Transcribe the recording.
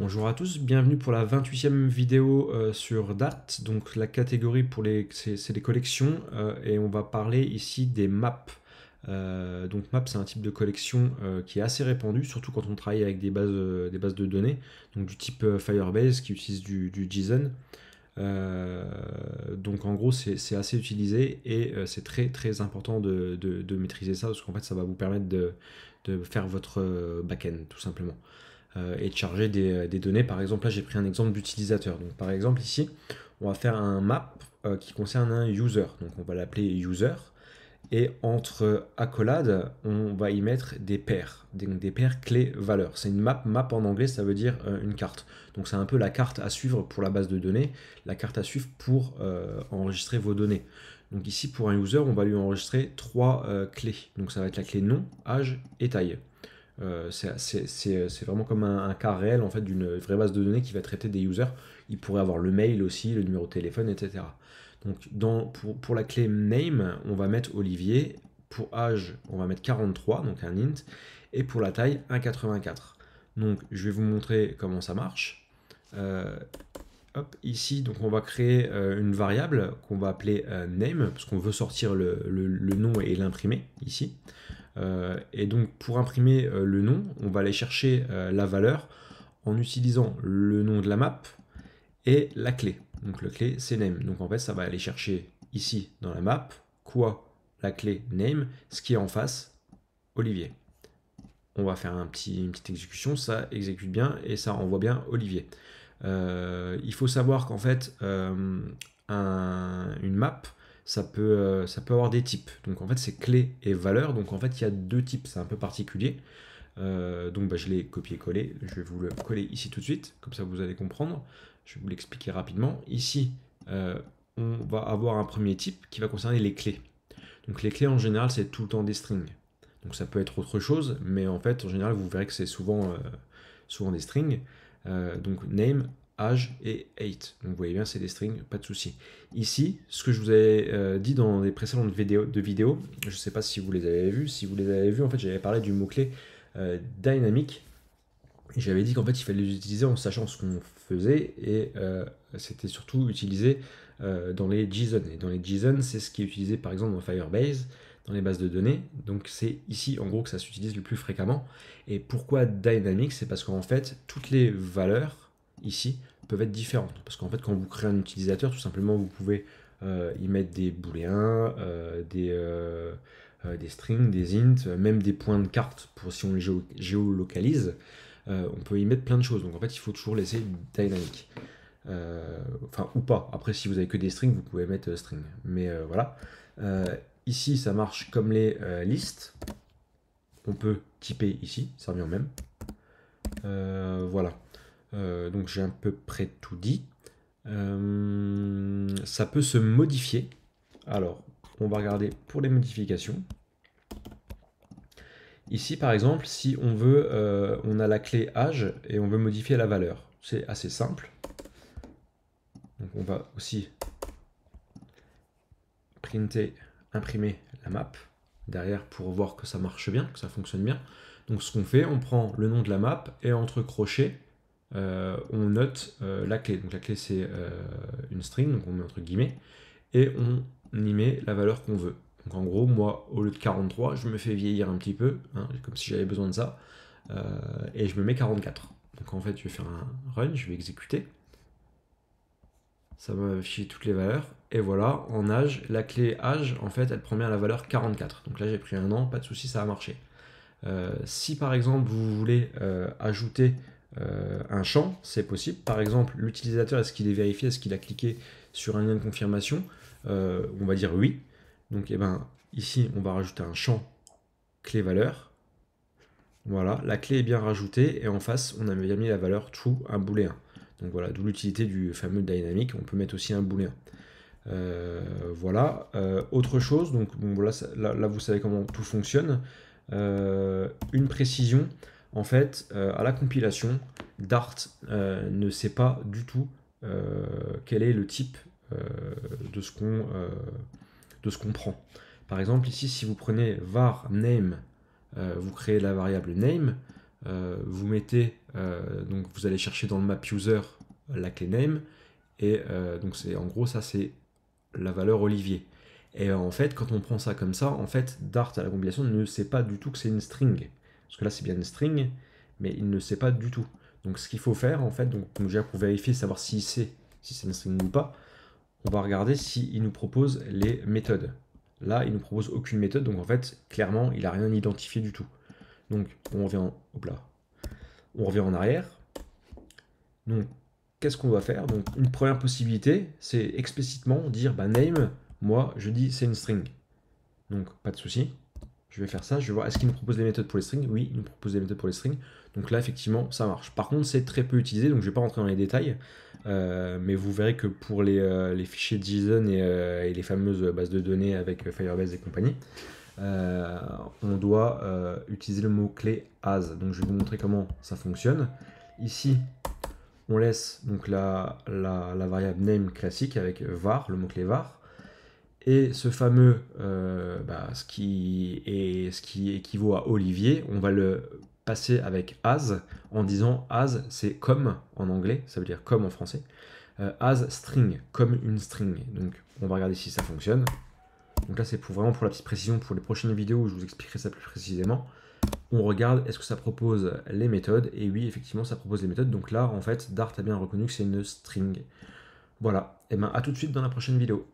Bonjour à tous, bienvenue pour la 28e vidéo sur Dart. Donc la catégorie c'est les collections et on va parler ici des maps. Donc maps, c'est un type de collection qui est assez répandu, surtout quand on travaille avec des bases de données, donc du type Firebase qui utilise du JSON. Donc en gros c'est assez utilisé et c'est très important de maîtriser ça parce qu'en fait ça va vous permettre de faire votre back-end tout simplement. Et de charger des données. Par exemple, là j'ai pris un exemple d'utilisateur. Donc par exemple ici, on va faire un map qui concerne un user. Donc on va l'appeler user. Et entre accolades, on va y mettre des paires, des paires clés-valeurs. C'est une map. Map en anglais, ça veut dire une carte. Donc c'est un peu la carte à suivre pour la base de données, la carte à suivre pour enregistrer vos données. Donc ici, pour un user, on va lui enregistrer trois clés. Donc ça va être la clé nom, âge et taille. C'est vraiment comme un cas réel en fait d'une vraie base de données qui va traiter des users. Il pourrait avoir le mail aussi, le numéro de téléphone, etc. Donc pour la clé name, on va mettre Olivier. Pour âge, on va mettre 43, donc un int. Et pour la taille, 1,84. Donc je vais vous montrer comment ça marche. Hop, ici, donc on va créer une variable qu'on va appeler name, parce qu'on veut sortir le nom et l'imprimer ici. Et donc pour imprimer le nom, on va aller chercher la valeur en utilisant le nom de la map et la clé. Donc la clé c'est name. Donc en fait ça va aller chercher ici dans la map quoi la clé name, ce qui est en face Olivier. On va faire une petite exécution, ça exécute bien et ça envoie bien Olivier. Il faut savoir qu'en fait une map ça peut avoir des types. Donc en fait c'est clé et valeur. Donc en fait il y a deux types, c'est un peu particulier. Donc je l'ai copié-collé, je vais vous le coller ici tout de suite, comme ça vous allez comprendre. Je vais vous l'expliquer rapidement. Ici on va avoir un premier type qui va concerner les clés. Donc les clés en général c'est tout le temps des strings. Donc ça peut être autre chose, mais en fait en général vous verrez que c'est souvent des strings. Donc name, âge et age. Donc vous voyez bien, c'est des strings, pas de souci. Ici, ce que je vous avais dit dans les précédentes vidéos, je ne sais pas si vous les avez vues. Si vous les avez vues, en fait, j'avais parlé du mot-clé dynamic. Et j'avais dit qu'en fait, il fallait l'utiliser en sachant ce qu'on faisait et c'était surtout utilisé dans les JSON. Et dans les JSON, c'est ce qui est utilisé par exemple dans Firebase, dans les bases de données. Donc c'est ici en gros que ça s'utilise le plus fréquemment. Et pourquoi dynamic? C'est parce qu'en fait, toutes les valeurs ici peuvent être différentes. Parce qu'en fait, quand vous créez un utilisateur, tout simplement, vous pouvez y mettre des booléens, des strings, des int, même des points de carte pour si on les géolocalise. On peut y mettre plein de choses. Donc en fait, il faut toujours laisser dynamic. Enfin, ou pas. Après, si vous avez que des strings, vous pouvez mettre string. Mais voilà. Ici, ça marche comme les listes. On peut typer ici, ça revient au même. Voilà. Donc j'ai à peu près tout dit. Ça peut se modifier. Alors, on va regarder pour les modifications. Ici, par exemple, si on veut, on a la clé âge et on veut modifier la valeur. C'est assez simple. Donc on va aussi imprimer la map derrière pour voir que ça marche bien, que ça fonctionne bien. Donc ce qu'on fait, on prend le nom de la map et entre crochets, on note la clé. Donc la clé c'est une string, donc on met entre guillemets, et on y met la valeur qu'on veut. Donc en gros, moi, au lieu de 43, je me fais vieillir un petit peu, hein, comme si j'avais besoin de ça, et je me mets 44. Donc en fait, je vais faire un run, je vais exécuter. Ça va afficher toutes les valeurs. Et voilà, en âge, la clé âge, en fait, elle prend bien la valeur 44. Donc là, j'ai pris un an, pas de souci, ça a marché. Si par exemple, vous voulez ajouter un champ, c'est possible. Par exemple, l'utilisateur, est-ce qu'il est vérifié, est-ce qu'il a cliqué sur un lien de confirmation? On va dire oui. Donc, ici, on va rajouter un champ clé valeur. Voilà, la clé est bien rajoutée et en face, on a bien mis la valeur true, un booléen. Donc voilà, d'où l'utilité du fameux dynamic. On peut mettre aussi un booléen. Voilà. Autre chose, donc bon, voilà, là, vous savez comment tout fonctionne. Une précision, en fait, à la compilation, Dart ne sait pas du tout quel est le type de ce qu'on prend. Par exemple, ici, si vous prenez var name, vous créez la variable name, vous mettez, donc vous allez chercher dans le map user la clé name, et donc c'est en gros ça c'est la valeur Olivier. Et en fait, quand on prend ça comme ça, en fait, Dart à la compilation ne sait pas du tout que c'est une string. Parce que là, c'est bien une string, mais il ne sait pas du tout. Donc, ce qu'il faut faire, en fait, donc déjà pour vérifier, savoir s'il sait si c'est une string ou pas, on va regarder s'il nous propose les méthodes. Là, il ne nous propose aucune méthode, donc en fait, clairement, il n'a rien identifié du tout. Donc, on revient en arrière. Donc, qu'est-ce qu'on doit faire? Donc, une première possibilité, c'est explicitement dire bah, name, moi, je dis c'est une string. Donc, pas de souci. Je vais faire ça, je vais voir, est-ce qu'il nous propose des méthodes pour les strings? Oui, il nous propose des méthodes pour les strings. Donc là, effectivement, ça marche. Par contre, c'est très peu utilisé, donc je ne vais pas rentrer dans les détails. Mais vous verrez que pour les fichiers JSON et les fameuses bases de données avec Firebase et compagnie, on doit utiliser le mot-clé as. Donc je vais vous montrer comment ça fonctionne. Ici, on laisse donc la variable name classique avec var, le mot-clé var. Et ce fameux, ce qui équivaut à Olivier, on va le passer avec as en disant as, c'est comme en anglais, ça veut dire comme en français. As string, comme une string. Donc on va regarder si ça fonctionne. Donc là c'est vraiment pour la petite précision, pour les prochaines vidéos où je vous expliquerai ça plus précisément. On regarde est-ce que ça propose les méthodes, et oui effectivement ça propose les méthodes. Donc là en fait Dart a bien reconnu que c'est une string. Voilà, et bien à tout de suite dans la prochaine vidéo.